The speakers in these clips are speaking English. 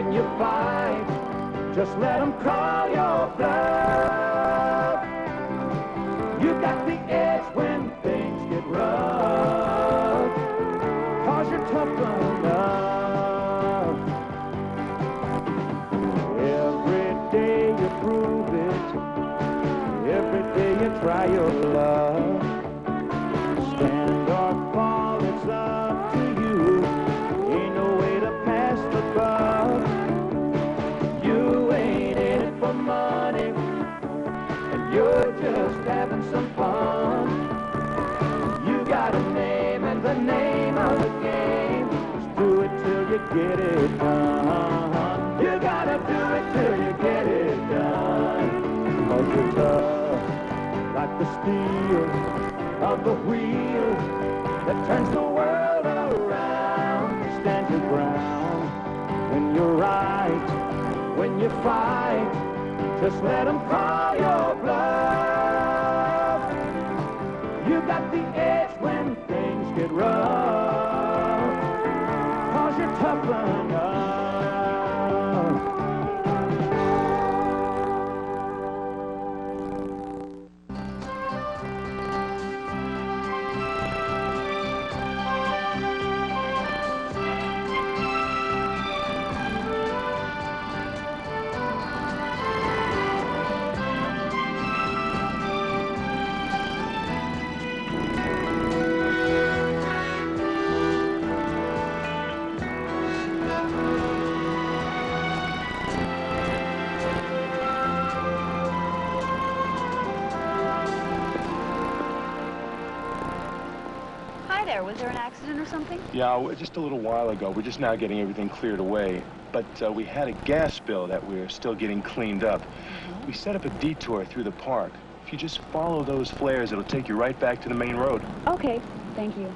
when you fight, just let them call your bluff. You got the edge when things get rough, 'cause you're tough enough. Every day you prove it, every day you try your luck. Stand or fall, it's up to you. Ain't no way to pass the buck. You ain't in it for money, and you're just having some fun. You got a name, and the name of the game is do it till you get it done. You gotta do it till you get it done. 'Cause you're tough, like the steel of the wheel that turns the world around. Stand your ground when you're right, when you fight, just let them call your bluff. You got the edge when things get rough, 'cause you're tough enough. Was there an accident or something? Yeah, just a little while ago. We're just now getting everything cleared away. But we had a gas spill that we're still getting cleaned up. We set up a detour through the park. If you just follow those flares, it'll take you right back to the main road. Okay, thank you.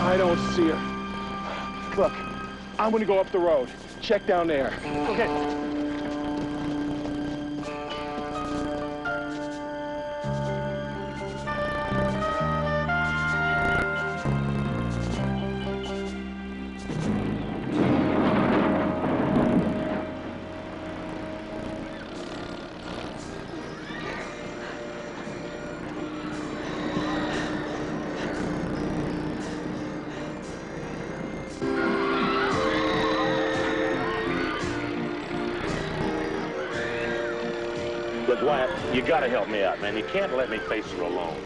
I don't see her. Look, I'm gonna go up the road. Check down there. Okay. Look, Wyatt, you gotta help me out, man. You can't let me face her alone.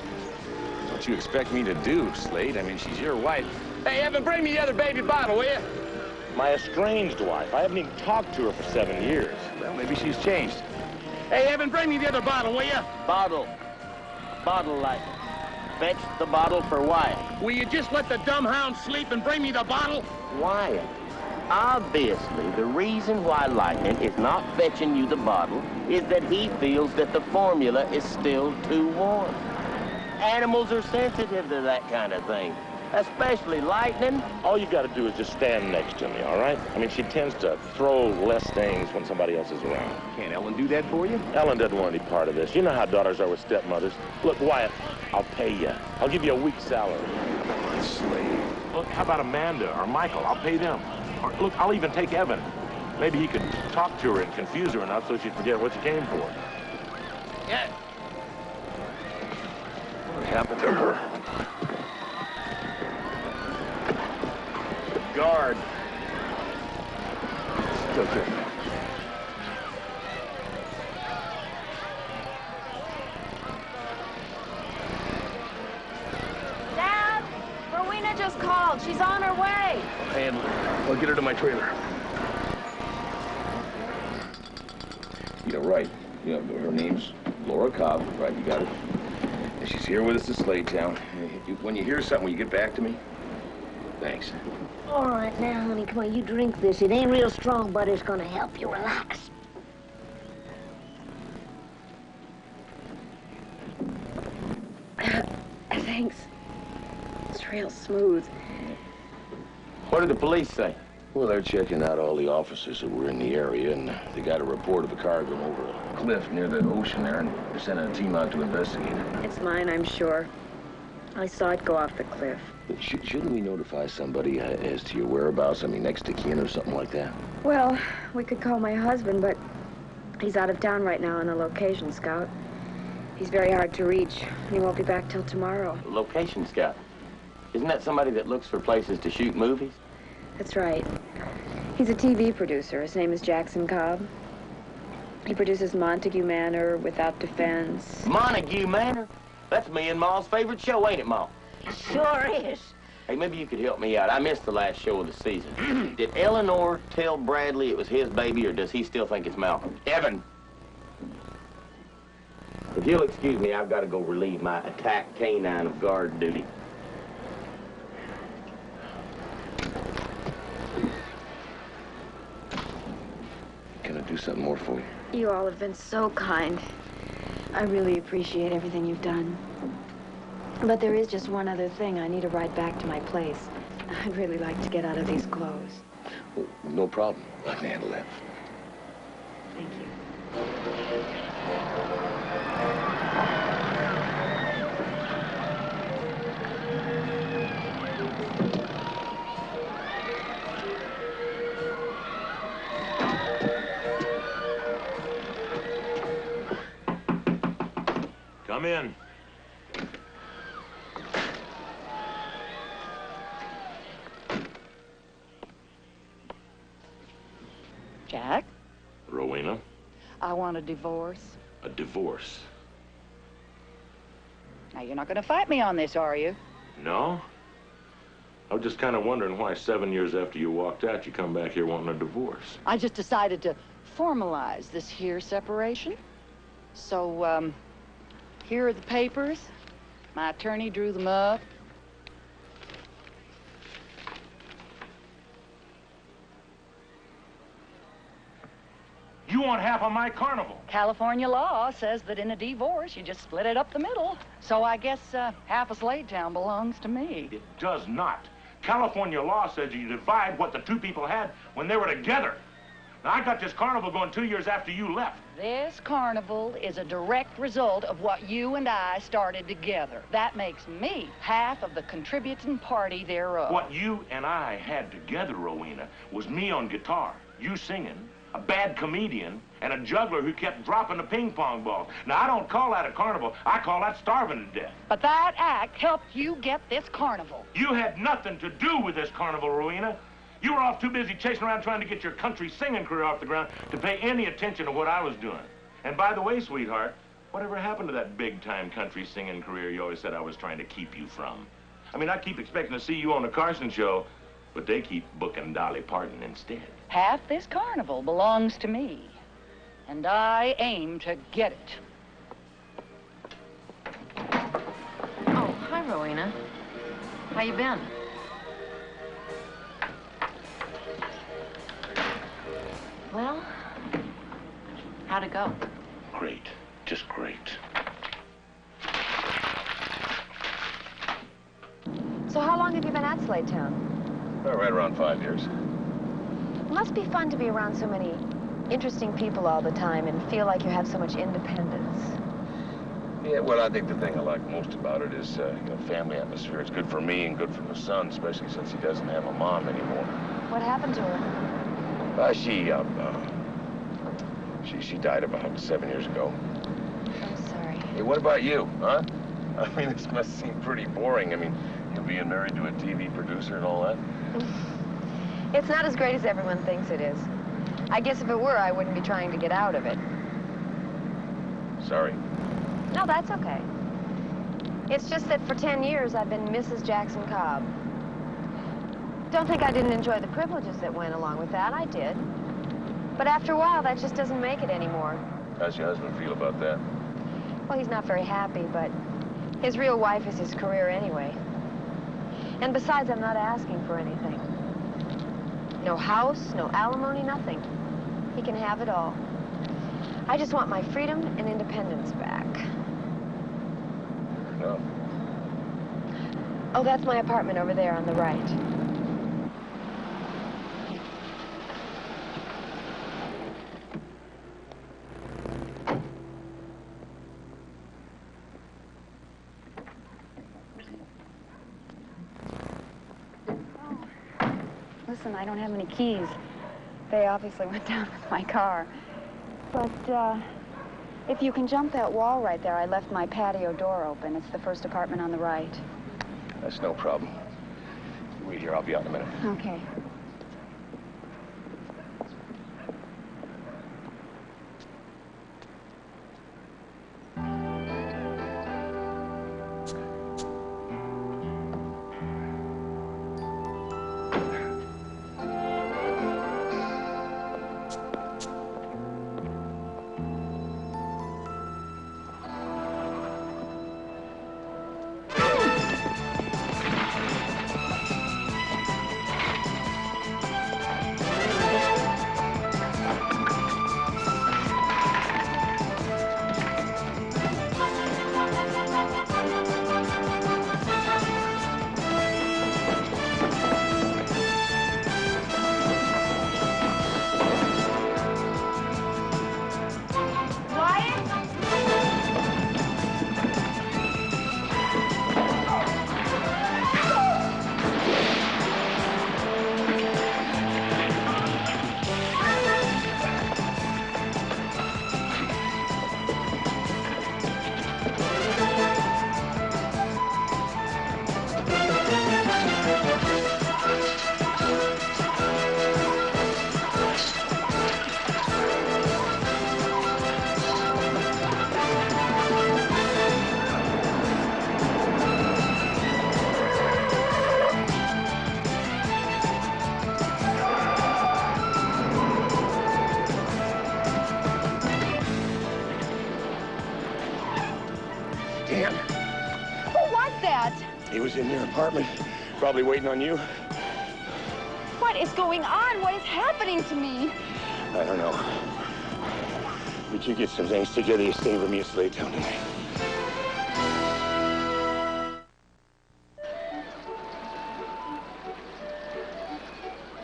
What you expect me to do, Slade? I mean, she's your wife. Hey, Evan, bring me the other baby bottle, will you? My estranged wife. I haven't even talked to her for 7 years. Well, maybe she's changed. Hey, Evan, bring me the other bottle, will you? Bottle. Bottle light. Fetch the bottle for Wyatt. Will you just let the dumb hound sleep and bring me the bottle? Wyatt. Obviously, the reason why Lightning is not fetching you the bottle is that he feels that the formula is still too warm. Animals are sensitive to that kind of thing. especially lightning. All you got to do is just stand next to me, all right? I mean, she tends to throw less things when somebody else is around. Can't Ellen do that for you? Ellen doesn't want any part of this. You know how daughters are with stepmothers. Look, Wyatt, I'll pay you. I'll give you a week's salary. Come on, Slade. Look, how about Amanda or Michael? I'll pay them. Or, look, I'll even take Evan. Maybe he could talk to her and confuse her enough so she'd forget what she came for. Yeah. What happened to her? Guard. It's okay. Dad, Rowena just called. She's on her way. I'll handle her. I'll get her to my trailer. You know, right. You know, her name's Laura Cobb, right? You got it. And she's here with us in Slade Town. When you hear something, will you get back to me? Thanks. All right, now, honey, come on, you drink this. It ain't real strong, but it's gonna help you relax. Thanks. It's real smooth. What did the police say? Well, they're checking out all the officers who were in the area, and they got a report of a car going over a cliff near the ocean there, and they're sending a team out to investigate it. It's mine, I'm sure. I saw it go off the cliff. But shouldn't we notify somebody as to your whereabouts? I mean, next to kin or something like that? Well, we could call my husband, but he's out of town right now on a location scout. He's very hard to reach, and he won't be back till tomorrow. Location scout. Isn't that somebody that looks for places to shoot movies? That's right. He's a TV producer. His name is Jackson Cobb. He produces Montague Manor, Without Defense. Montague Manor? That's me and Ma's favorite show, ain't it, Ma? Sure is. Hey, maybe you could help me out. I missed the last show of the season. Did Eleanor tell Bradley it was his baby, or does he still think it's Malcolm? Evan. If you'll excuse me, I've got to go relieve my attack canine of guard duty. Can I do something more for you? You all have been so kind. I really appreciate everything you've done. But there is just one other thing. I need a ride back to my place. I'd really like to get out of these clothes. Well, no problem. I can handle that. Thank you. Come in. Jack, Rowena, I want a divorce. a divorce. Now, you're not going to fight me on this, are you? No? I was just kind of wondering why 7 years after you walked out, you come back here wanting a divorce. I just decided to formalize this here separation. So, here are the papers. My attorney drew them up. You want half of my carnival. California law says that in a divorce, you just split it up the middle. So I guess half of Slade Town belongs to me. It does not. California law says you divide what the two people had when they were together. Now, I got this carnival going 2 years after you left. This carnival is a direct result of what you and I started together. That makes me half of the contributing party thereof. What you and I had together, Rowena, was me on guitar, you singing, a bad comedian, and a juggler who kept dropping the ping pong balls. Now, I don't call that a carnival. I call that starving to death. But that act helped you get this carnival. You had nothing to do with this carnival, Rowena. You were off too busy chasing around trying to get your country singing career off the ground to pay any attention to what I was doing. And by the way, sweetheart, whatever happened to that big-time country singing career you always said I was trying to keep you from? I mean, I keep expecting to see you on the Carson show, but they keep booking Dolly Parton instead. Half this carnival belongs to me, and I aim to get it. Oh, hi, Rowena. How you been? Well, how'd it go? Great. Just great. So how long long have you been at Slade Town? Right around 5 years. It must be fun to be around so many interesting people all the time and feel like you have so much independence. Yeah, well, I think the thing I like most about it is, family atmosphere. It's good for me and good for the son, especially since he doesn't have a mom anymore. What happened to her? She died about 7 years ago. I'm sorry. Hey, what about you, huh? I mean, this must seem pretty boring. I mean, you being married to a TV producer and all that. It's not as great as everyone thinks it is. I guess if it were, I wouldn't be trying to get out of it. Sorry. No, that's okay. It's just that for 10 years, I've been Mrs. Jackson Cobb. Don't think I didn't enjoy the privileges that went along with that. I did. But after a while, that just doesn't make it anymore. How's your husband feel about that? Well, he's not very happy, but his real wife is his career anyway. And besides, I'm not asking for anything. No house, no alimony, nothing. He can have it all. I just want my freedom and independence back. No. Oh, that's my apartment over there on the right. Listen, I don't have any keys. They obviously went down with my car. But, if you can jump that wall right there, I left my patio door open. It's the first apartment on the right. That's no problem. You wait here, I'll be out in a minute. Okay. Dan. Who was that? He was in your apartment, probably waiting on you. What is going on? What is happening to me? I don't know. But you get some things together, you stay with me at Slade Town tonight.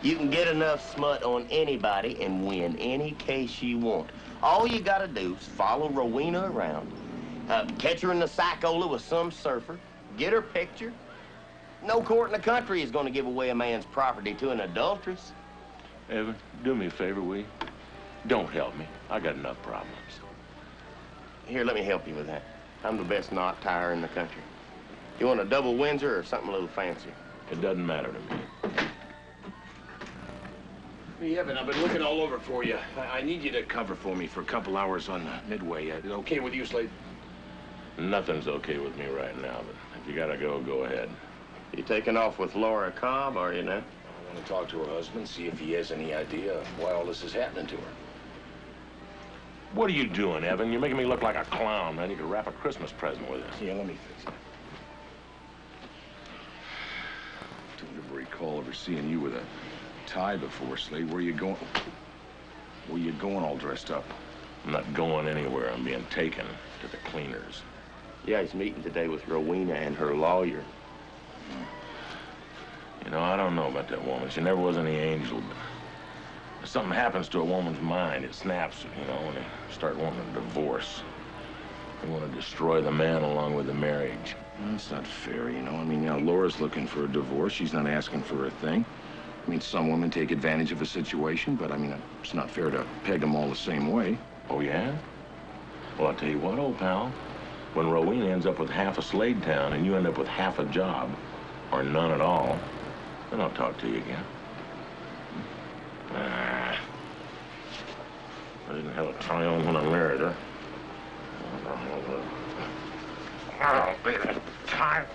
You can get enough smut on anybody and win any case you want. All you gotta do is follow Rowena around, catch her in the Psychola with some surfer, get her picture. No court in the country is gonna give away a man's property to an adulteress. Evan, do me a favor, will you? Don't help me. I got enough problems. Here, let me help you with that. I'm the best knot tire in the country. You want a double Windsor or something a little fancier? It doesn't matter to me. Hey, Evan, I've been looking all over for you. I need you to cover for me for a couple hours on Midway. Is it okay with you, Slade? Nothing's okay with me right now, but if you gotta go, go ahead. You taking off with Laura Cobb, are you now? I want to talk to her husband, see if he has any idea why all this is happening to her. What are you doing, Evan? You're making me look like a clown. I need to wrap a Christmas present with it. Yeah, let me fix it. Don't ever recall ever seeing you with a tie before, Slade. Where you going? Where you going all dressed up? I'm not going anywhere. I'm being taken to the cleaners. Yeah, he's meeting today with Rowena and her lawyer. You know, I don't know about that woman. She never was any angel, but if something happens to a woman's mind, it snaps, you know, when they start wanting a divorce. They want to destroy the man along with the marriage. That's not fair, you know. I mean, now, Laura's looking for a divorce. She's not asking for a thing. I mean, some women take advantage of a situation, but, I mean, it's not fair to peg them all the same way. Oh, yeah? Well, I'll tell you what, old pal. When Rowena ends up with half a Slade town and you end up with half a job, or none at all, then I'll talk to you again. I didn't have a tie on when I married her. I'll be the time.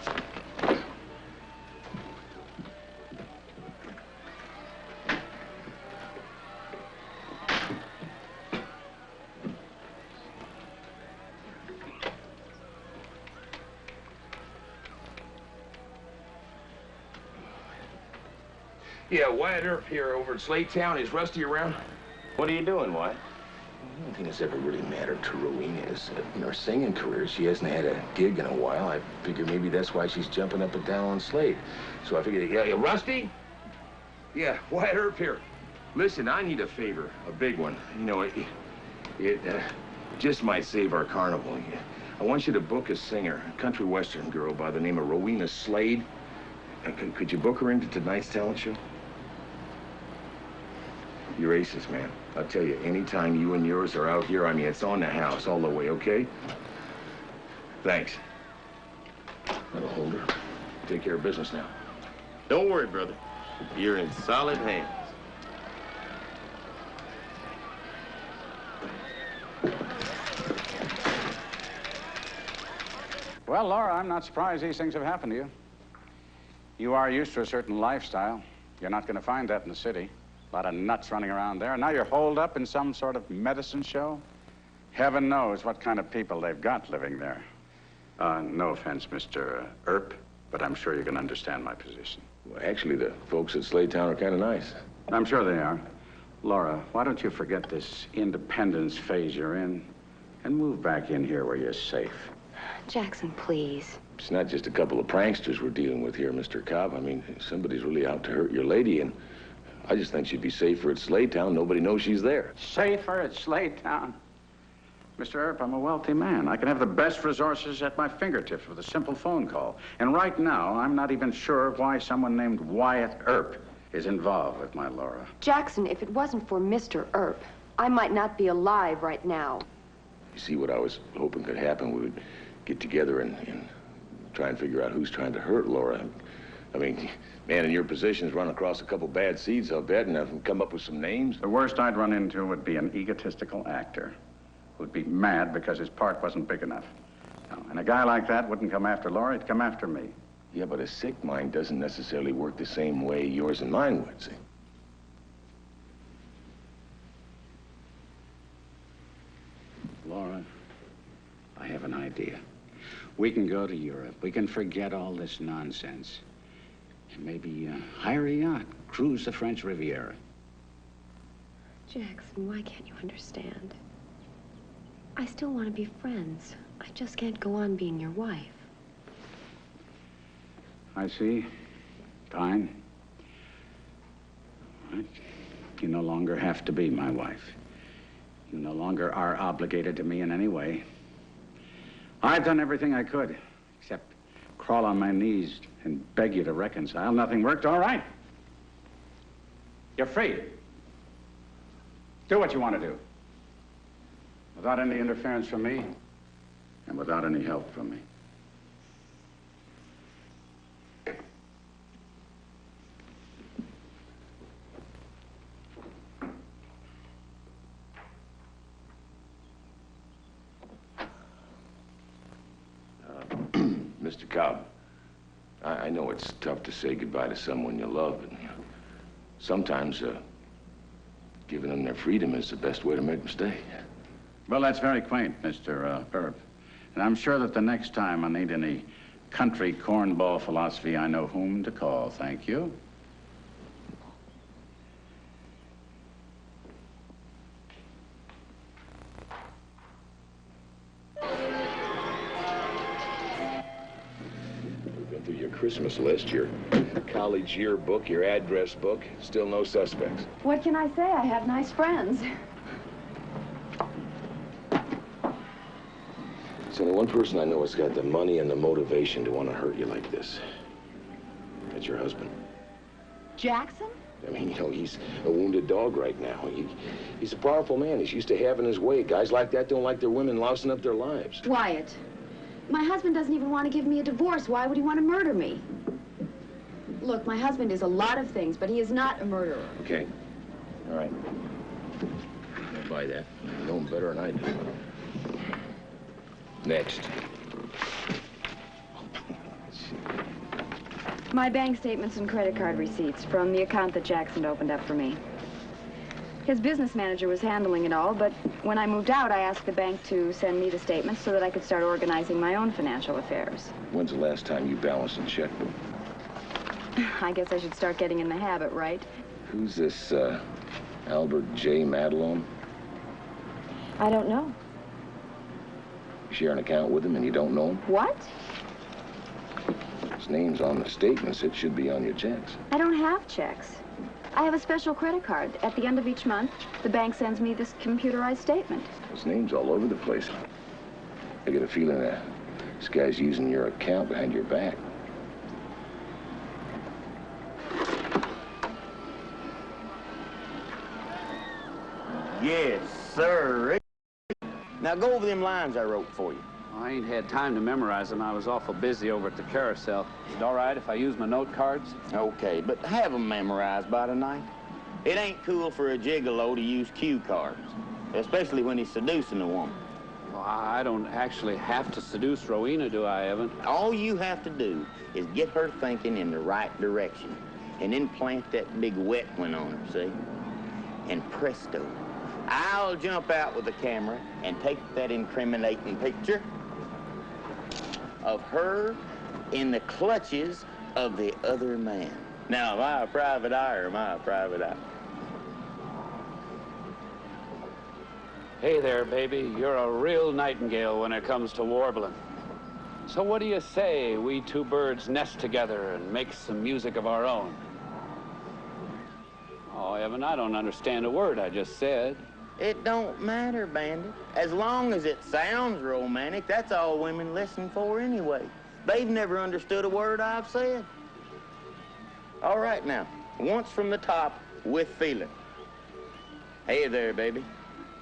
Yeah, Wyatt Earp here over at Slade Town. Is Rusty around? What are you doing, Wyatt? The only thing that's ever really mattered to Rowena is in her singing career. She hasn't had a gig in a while. I figure maybe that's why she's jumping up and down on Slade. So I figured, yeah, Rusty? Yeah, Wyatt Earp here. Listen, I need a favor, a big one. You know, it just might save our carnival. I want you to book a singer, a country western girl by the name of Rowena Slade. Could you book her into tonight's talent show? You're aces, man. I'll tell you, anytime you and yours are out here, I mean, it's on the house all the way, okay? Thanks. That'll hold her. Take care of business now. Don't worry, brother. You're in solid hands. Well, Laura, I'm not surprised these things have happened to you. You are used to a certain lifestyle. You're not going to find that in the city. A lot of nuts running around there. Now you're holed up in some sort of medicine show. Heaven knows what kind of people they've got living there. No offense, Mr. Earp, but I'm sure you can understand my position. Well, actually, the folks at Slade Town are kind of nice. I'm sure they are. Laura, why don't you forget this independence phase you're in and move back in here where you're safe? Jackson, please. It's not just a couple of pranksters we're dealing with here, Mr. Cobb. I mean, somebody's really out to hurt your lady, and I just think she'd be safer at Slade Town. Nobody knows she's there. Safer at Slade Town? Mr. Earp, I'm a wealthy man. I can have the best resources at my fingertips with a simple phone call. And right now, I'm not even sure why someone named Wyatt Earp is involved with my Laura. Jackson, if it wasn't for Mr. Earp, I might not be alive right now. You see, what I was hoping could happen, we would get together and try and figure out who's trying to hurt Laura. I mean, man in your position's run across a couple bad seeds, I'll bet, and come up with some names. The worst I'd run into would be an egotistical actor who'd be mad because his part wasn't big enough. No, and a guy like that wouldn't come after Laura, he'd come after me. Yeah, but a sick mind doesn't necessarily work the same way yours and mine would, see. Laura, I have an idea. We can go to Europe. We can forget all this nonsense. And maybe hire a yacht, cruise the French Riviera. Jackson, why can't you understand? I still want to be friends. I just can't go on being your wife. I see. Fine. Right. You no longer have to be my wife. You no longer are obligated to me in any way. I've done everything I could, except crawl on my knees and beg you to reconcile. Nothing worked. All right. You're free. Do what you want to do. Without any interference from me, and without any help from me. Mr. Cobb, I know it's tough to say goodbye to someone you love, but sometimes giving them their freedom is the best way to make them stay. Well, that's very quaint, Mr. Earp. And I'm sure that the next time I need any country cornball philosophy, I know whom to call. Thank you. this, Miss List. Your college yearbook, your address book, still no suspects. What can I say? I have nice friends. There's only one person I know that's got the money and the motivation to want to hurt you like this. That's your husband. Jackson? I mean, you know, he's a wounded dog right now. He's a powerful man. He's used to having his way. Guys like that don't like their women lousing up their lives. Wyatt, my husband doesn't even want to give me a divorce. Why would he want to murder me? Look, my husband is a lot of things, but he is not a murderer. Okay. All right. I'll buy that. You know him better than I do. Next. My bank statements and credit card receipts from the account that Jackson opened up for me. His business manager was handling it all, but when I moved out, I asked the bank to send me the statements so that I could start organizing my own financial affairs. When's the last time you balanced a checkbook? I guess I should start getting in the habit, right? Who's this, Albert J. Madelon? I don't know. You share an account with him and you don't know him? What? His name's on the statements. It should be on your checks. I don't have checks. I have a special credit card. At the end of each month, the bank sends me this computerized statement. His name's all over the place. I get a feeling that this guy's using your account behind your back. Yes, sir. Now go over them lines I wrote for you. I ain't had time to memorize them. I was awful busy over at the carousel. Is it all right if I use my note cards? Okay, but have them memorized by tonight. It ain't cool for a gigolo to use cue cards, especially when he's seducing a woman. Well, I don't actually have to seduce Rowena, do I, Evan? All you have to do is get her thinking in the right direction, and then plant that big wet one on her, see? And presto, I'll jump out with the camera and take that incriminating picture of her in the clutches of the other man. Now, am I a private eye or am I a private eye? Hey there, baby. You're a real nightingale when it comes to warbling. So what do you say we two birds nest together and make some music of our own? Oh, Evan, I don't understand a word I just said. It don't matter, Bandit. As long as it sounds romantic, that's all women listen for anyway. They've never understood a word I've said. All right now, once from the top with feeling. Hey there, baby.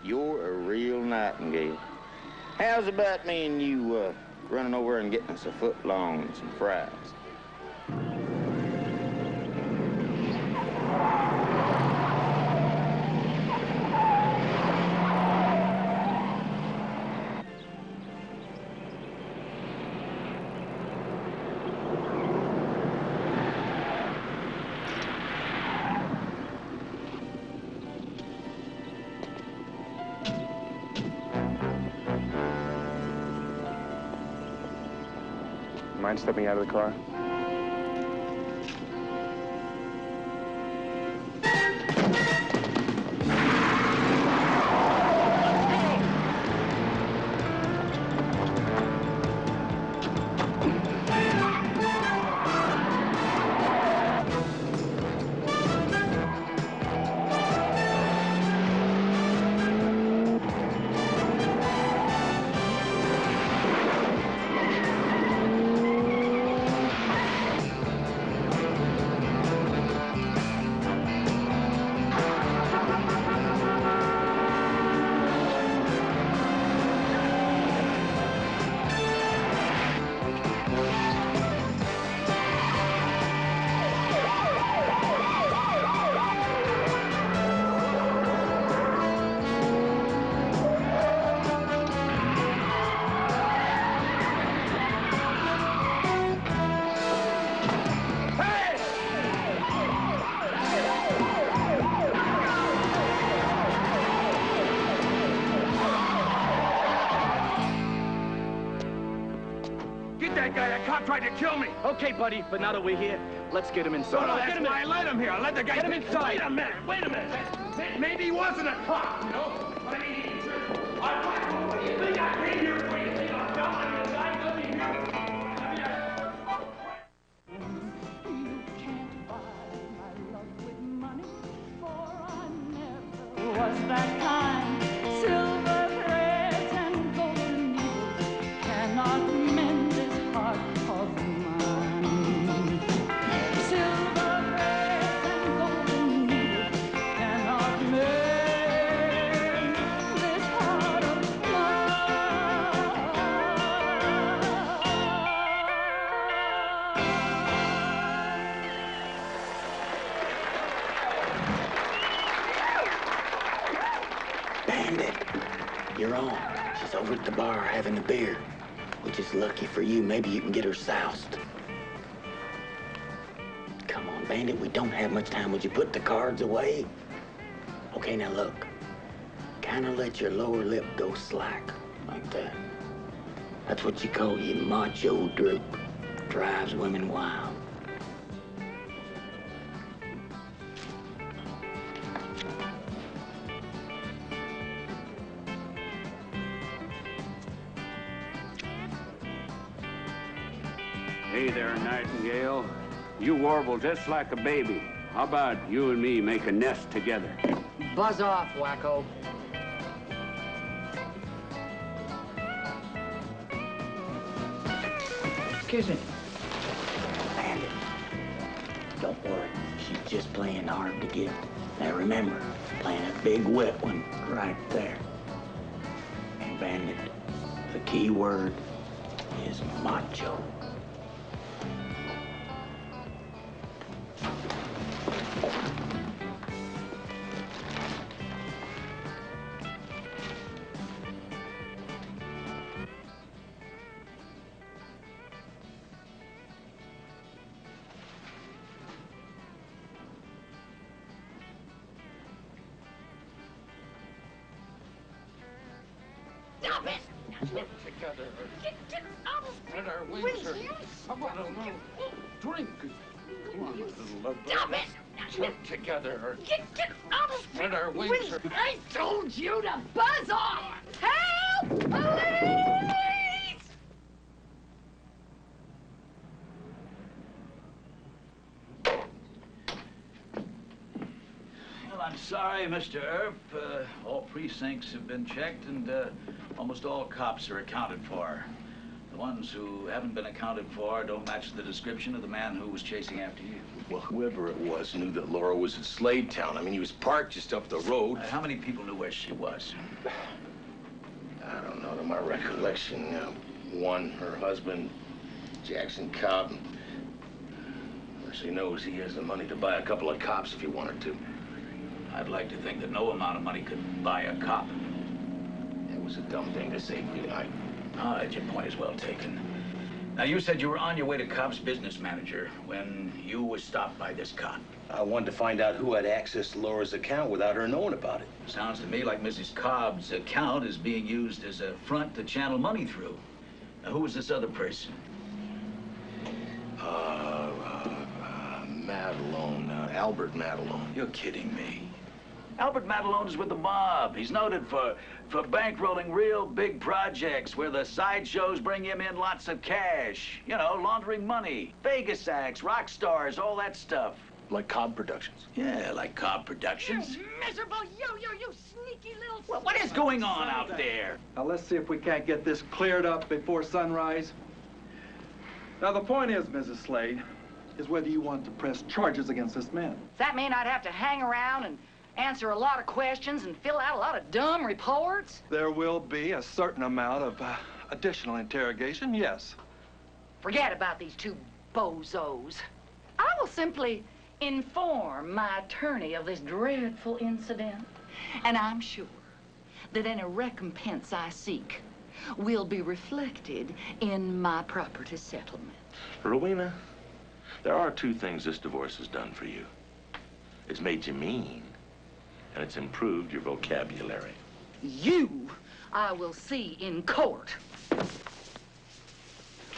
You're a real nightingale. How's about me and you running over and getting us a foot long and some fries? Mind stepping out of the car? Tried to kill me. Okay, buddy, but now that we're here, let's get him inside. No, that's why I let him here. I let the guy... Get him inside. Wait a minute. Maybe he wasn't a cop, you know? But I mean, what do you think I came here for? You think I'm telling you the guy coming here? was that kind. Silver threads and golden needles cannot mend this heart of mine. Silver threads and golden needles cannot mend this heart of Bandit, you're on. She's over at the bar having a beer. Which is lucky for you. Maybe you can get her soused. Come on, Bandit, we don't have much time. Would you put the cards away? Okay, now look. Kind of let your lower lip go slack, like that. That's what you call your macho droop. Drives women wild. Hey there, Nightingale. You warble just like a baby. How about you and me make a nest together? Buzz off, wacko. Excuse me. Bandit. Don't worry. She's just playing hard to get. Now remember, playing a big wet one right there. And Bandit, the key word is macho. Stop it! Together. Get out of Spread our wings. Come on, drink. Come on, little love. Stop it! Get together. Get out of Spread our wings. I told you to buzz off! Help! Police! Well, I'm sorry, Mr. Earp. All precincts have been checked, and almost all cops are accounted for. The ones who haven't been accounted for don't match the description of the man who was chasing after you. Well, whoever it was knew that Laura was in Slade Town. I mean, he was parked just up the road. How many people knew where she was? I don't know, to my recollection. One, her husband, Jackson Cobb. Mercy knows he has the money to buy a couple of cops if he wanted to. I'd like to think that no amount of money could buy a cop. It was a dumb thing to say, All right, your point is well taken. Now, you said you were on your way to Cobb's business manager when you were stopped by this cop. I wanted to find out who had access to Laura's account without her knowing about it. Sounds to me like Mrs. Cobb's account is being used as a front to channel money through. Now, who was this other person? Madelone, Albert Madelone. You're kidding me. Albert Madelone is with the mob. He's noted for bankrolling real big projects where the sideshows bring him in lots of cash. You know, laundering money, Vegas acts, rock stars, all that stuff. Like Cobb Productions? Yeah, like Cobb Productions. You miserable you sneaky little... Well, what is going on out there? Now, let's see if we can't get this cleared up before sunrise. Now, the point is, Mrs. Slade, is whether you want to press charges against this man. Does that mean I'd have to hang around and answer a lot of questions and fill out a lot of dumb reports? There will be a certain amount of additional interrogation, yes. Forget about these two bozos. I will simply inform my attorney of this dreadful incident, and I'm sure that any recompense I seek will be reflected in my property settlement. Rowena, there are two things this divorce has done for you. It's made you mean, and it's improved your vocabulary. You, I will see in court.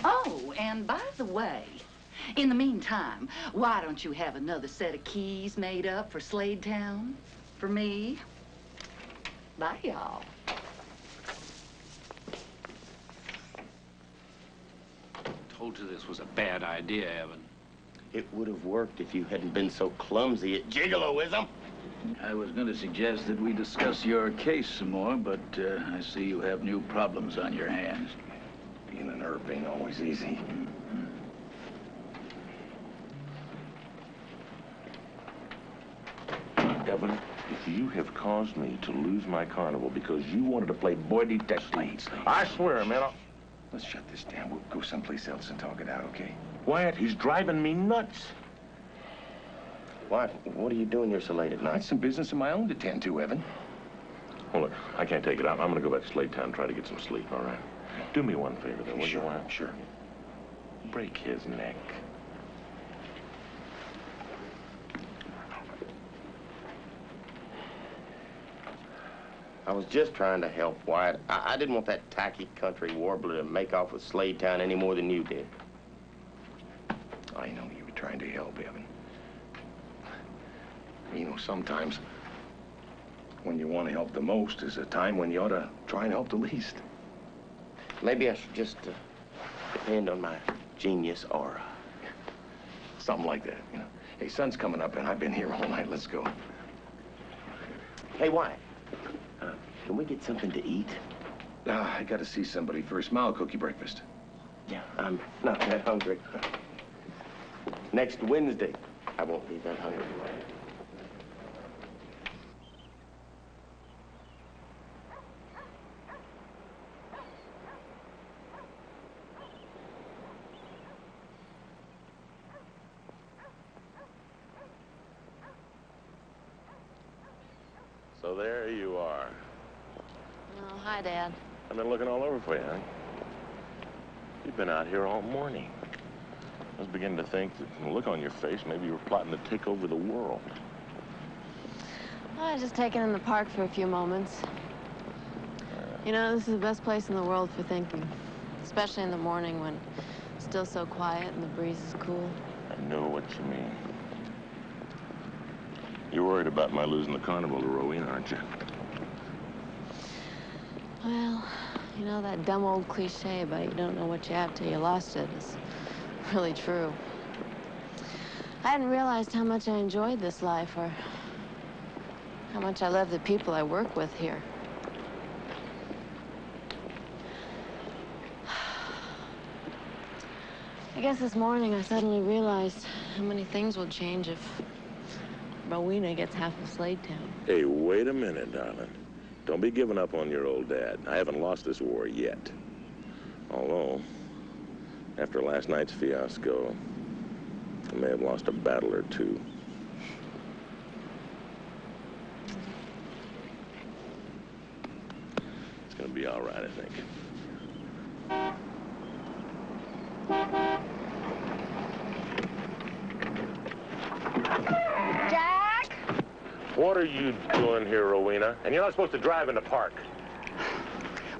Oh, and by the way, in the meantime, why don't you have another set of keys made up for Slade Town? For me? Bye, y'all. Told you this was a bad idea, Evan. It would have worked if you hadn't been so clumsy at gigoloism. I was going to suggest that we discuss your case some more, but I see you have new problems on your hands. Being an herb ain't always easy. Evan, if you have caused me to lose my carnival because you wanted to play boy detective, Slade. I swear, man, Let's shut this down. We'll go someplace else and talk it out, okay? Wyatt, he's driving me nuts. Wyatt, what are you doing here so late at I night? had some business of my own to tend to, Evan. Well, look, I can't take it out. I'm going to go back to Slade Town and try to get some sleep, all right? Do me one favor, though, will you, Wyatt? Sure. Break his neck. I was just trying to help Wyatt. I didn't want that tacky country warbler to make off with Slade Town any more than you did. I know you were trying to help, Evan. You know, sometimes when you want to help the most is a time when you ought to try and help the least. Maybe I should just depend on my genius aura. Something like that, you know. Hey, sun's coming up and I've been here all night. Let's go. Hey, Wyatt. Can we get something to eat? I got to see somebody first. Ma will cook you breakfast. Yeah, I'm not that hungry. Next Wednesday, I won't be that hungry. So there you are. Oh, hi, Dad. I've been looking all over for you, huh? You've been out here all morning. I was beginning to think that from the look on your face, maybe you were plotting to take over the world. I was just taking in the park for a few moments. You know, this is the best place in the world for thinking. Especially in the morning when it's still so quiet and the breeze is cool. I know what you mean. You're worried about my losing the carnival to Rowena, aren't you? Well, you know, that dumb old cliche about you don't know what you have till you lost it is really true. I hadn't realized how much I enjoyed this life or how much I love the people I work with here. I guess this morning I suddenly realized how many things will change if Rowena gets half of Slade Town. Hey, wait a minute, darling. Don't be giving up on your old dad. I haven't lost this war yet. Although, after last night's fiasco, I may have lost a battle or two. It's gonna be all right, I think. Jack? What are you doing here, Rowena? And you're not supposed to drive in the park.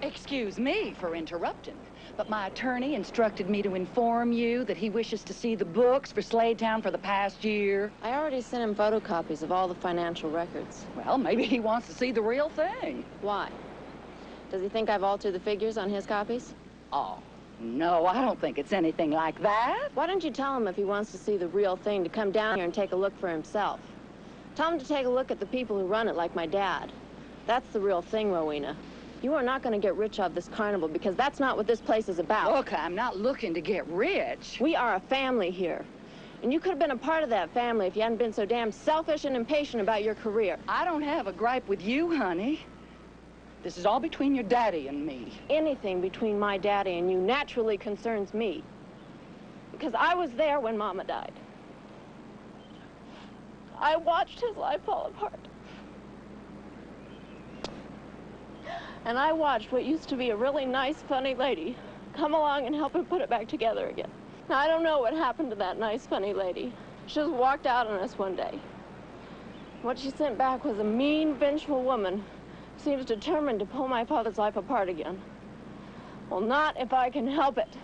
Excuse me for interrupting, but my attorney instructed me to inform you that he wishes to see the books for Slade Town for the past year. I already sent him photocopies of all the financial records. Well, maybe he wants to see the real thing. Why? Does he think I've altered the figures on his copies? Oh, no, I don't think it's anything like that. Why don't you tell him if he wants to see the real thing to come down here and take a look for himself? Tell him to take a look at the people who run it like my dad. That's the real thing, Rowena. You are not going to get rich off this carnival because that's not what this place is about. Look, I'm not looking to get rich. We are a family here. And you could have been a part of that family if you hadn't been so damn selfish and impatient about your career. I don't have a gripe with you, honey. This is all between your daddy and me. Anything between my daddy and you naturally concerns me. Because I was there when Mama died. I watched his life fall apart. And I watched what used to be a really nice, funny lady come along and help him put it back together again. Now, I don't know what happened to that nice, funny lady. She just walked out on us one day. What she sent back was a mean, vengeful woman who seems determined to pull my father's life apart again. Well, not if I can help it.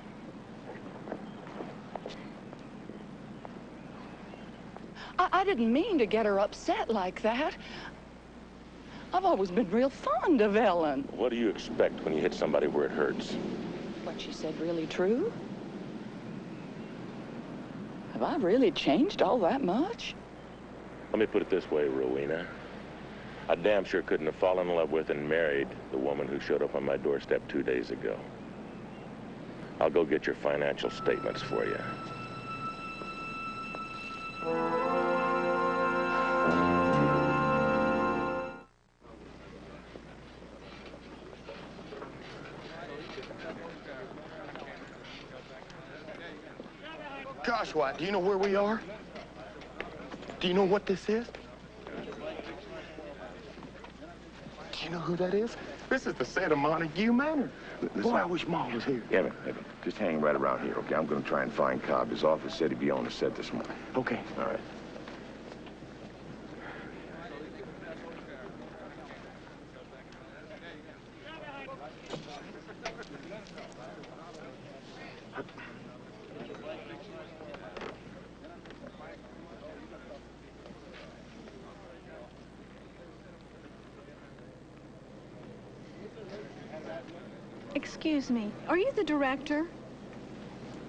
I didn't mean to get her upset like that. I've always been real fond of Ellen. What do you expect when you hit somebody where it hurts? What she said really true? Have I really changed all that much? Let me put it this way, Rowena. I damn sure couldn't have fallen in love with and married the woman who showed up on my doorstep 2 days ago. I'll go get your financial statements for you. Gosh, Wyatt, do you know where we are? Do you know what this is? Do you know who that is? This is the set of Montague Manor. Boy, I wish Ma was here. Evan, just hang right around here, okay? I'm going to try and find Cobb. His office said he'd be on the set this morning. Okay. All right. Excuse me, are you the director?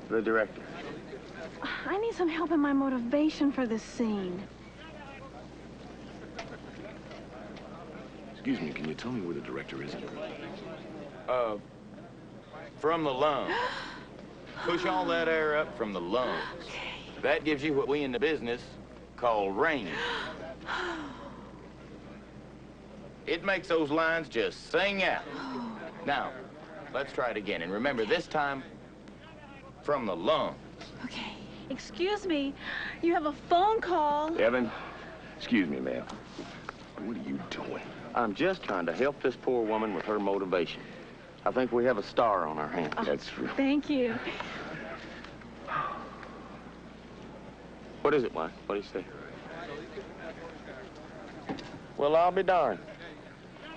The director. I need some help in my motivation for this scene. Excuse me, can you tell me where the director is? From the lungs. Push all that air up from the lungs. That gives you what we in the business call range. It makes those lines just sing out. Now, let's try it again. And remember, this time, from the lungs. Okay. Excuse me, you have a phone call. Evan, excuse me, man. What are you doing? I'm just trying to help this poor woman with her motivation. I think we have a star on our hands. That's true. Thank you. What is it, Wyatt? What do you say? Well, I'll be darned.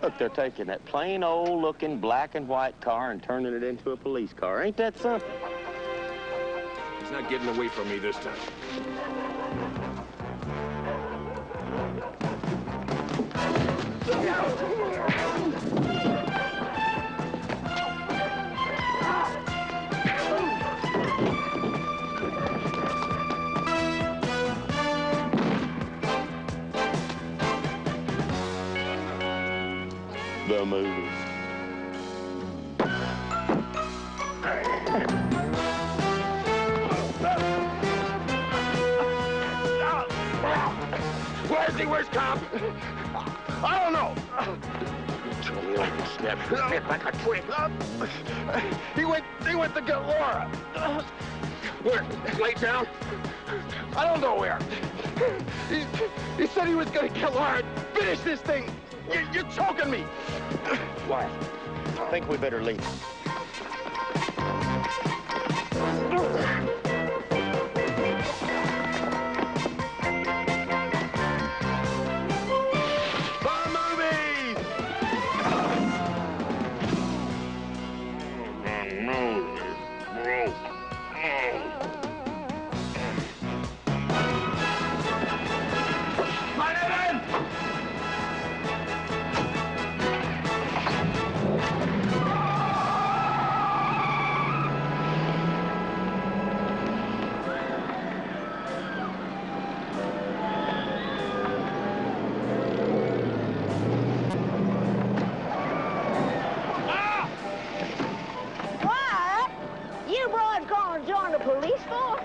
Look, they're taking that plain old-looking black and white car and turning it into a police car. Ain't that something? He's not getting away from me this time. The movie. Where's he? Where's Cobb? I don't know. Told me like a snap his neck like a twig. He went to get Laura. Where? Slade down? I don't know where. He said he was gonna get Laura and finish this thing. You're choking me. Wyatt, I think we better leave.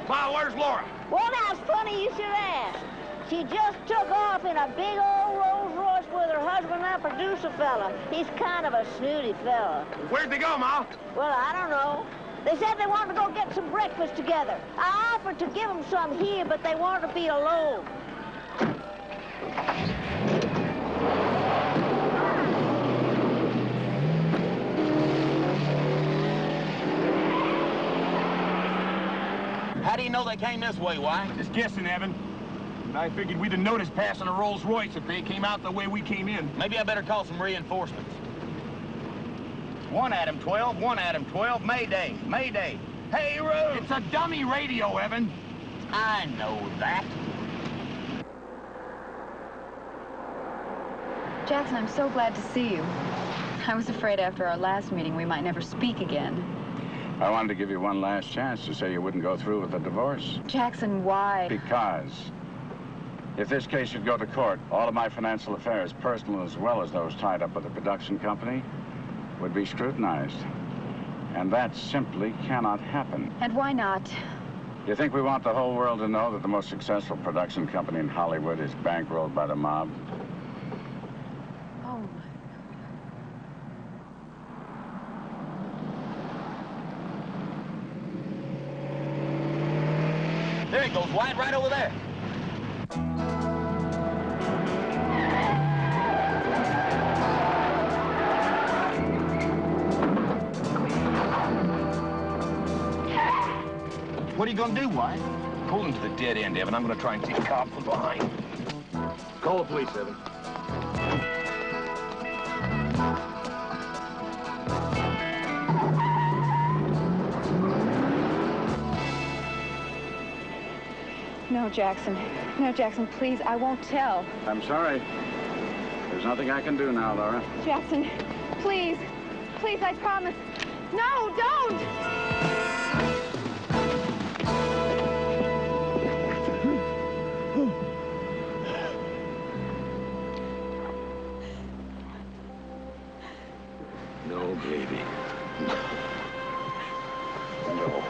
Ma, where's Laura? Well, now, it's funny you should ask. She just took off in a big old Rolls Royce with her husband, that producer fella. He's kind of a snooty fella. Where'd they go, Ma? Well, I don't know. They said they wanted to go get some breakfast together. I offered to give them some here, but they wanted to be alone. How do you know they came this way, Wyatt? Just guessing, Evan. I figured we'd have noticed passing a Rolls Royce if they came out the way we came in. Maybe I better call some reinforcements. 1 Adam 12, 1 Adam 12, Mayday, Mayday. Hey, Roo! It's a dummy radio, Evan. I know that. Jackson, I'm so glad to see you. I was afraid after our last meeting we might never speak again. I wanted to give you one last chance to say you wouldn't go through with the divorce. Jackson, why? Because If this case should go to court, all of my financial affairs, personal as well as those tied up with the production company, would be scrutinized. And that simply cannot happen. And why not? You think we want the whole world to know that the most successful production company in Hollywood is bankrolled by the mob? Oh, There he goes, Wyatt, right over there. What are you gonna do, Wyatt? Pull him to the dead end, Evan. I'm gonna try and take cops from behind. Call the police, Evan. no, Jackson. No, Jackson, please, I won't tell. I'm sorry. There's nothing I can do now, Laura. Jackson, please. Please, I promise. No, don't! No, baby. No. No.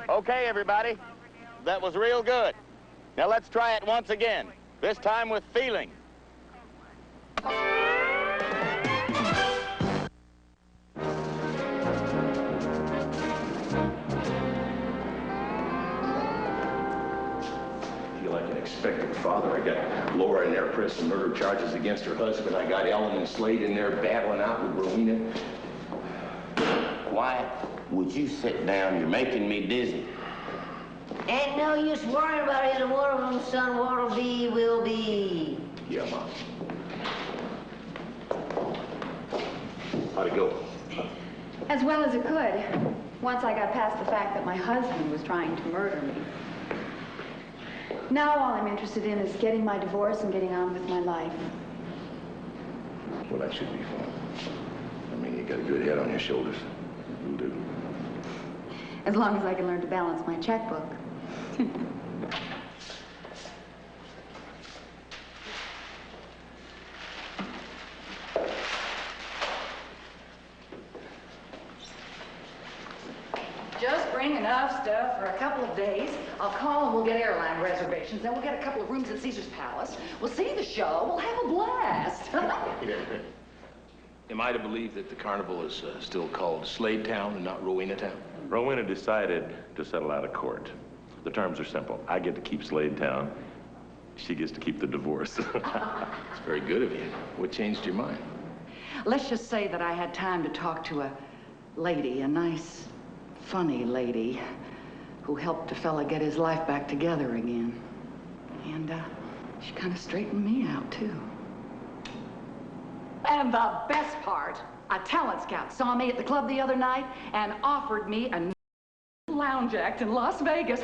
Okay, everybody. That was real good. Now let's try it once again, this time with feeling. I feel like an expectant father. I got Laura in there pressing murder charges against her husband. I got Ellen and Slade in there battling out with Rowena. Wyatt, would you sit down? You're making me dizzy. Ain't no use worrying about either one of them, son. What'll be, will be. Yeah, Mom. How'd it go? As well as it could, once I got past the fact that my husband was trying to murder me. Now all I'm interested in is getting my divorce and getting on with my life. Well, that should be fun. I mean, you got a good head on your shoulders. You do. As long as I can learn to balance my checkbook. Just bring enough stuff for a couple of days. I'll call and we'll get airline reservations. Then we'll get a couple of rooms at Caesar's Palace. We'll see the show. We'll have a blast. Am I to believe that the carnival is still called Slade Town and not Rowena Town? Rowena decided to settle out of court. The terms are simple. I get to keep Slade Town. She gets to keep the divorce. It's very good of you. What changed your mind? Let's just say that I had time to talk to a lady, a nice, funny lady, who helped a fella get his life back together again. And she kind of straightened me out, too. And the best part, a talent scout saw me at the club the other night and offered me a lounge act in Las Vegas.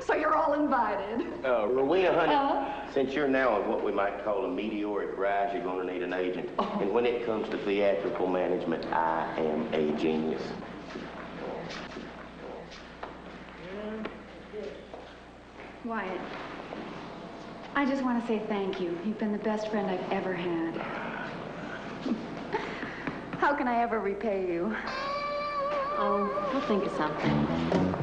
So you're all invited. Rowena, honey, since you're now on what we might call a meteoric rise, you're going to need an agent. And when it comes to theatrical management, I am a genius. Wyatt, I just want to say thank you. You've been the best friend I've ever had. How can I ever repay you? Oh, we'll think of something.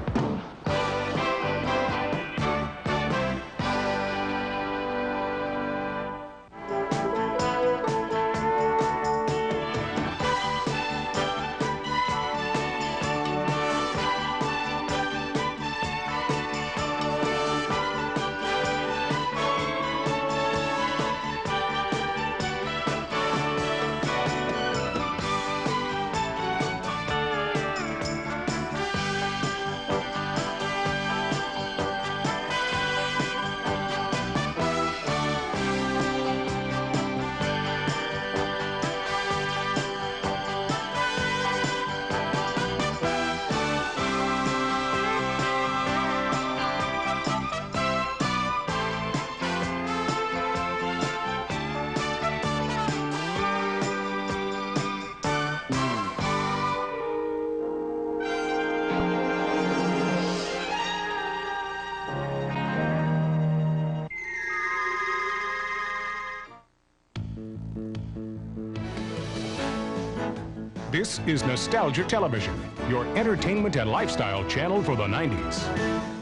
This is Nostalgia Television, your entertainment and lifestyle channel for the 90s.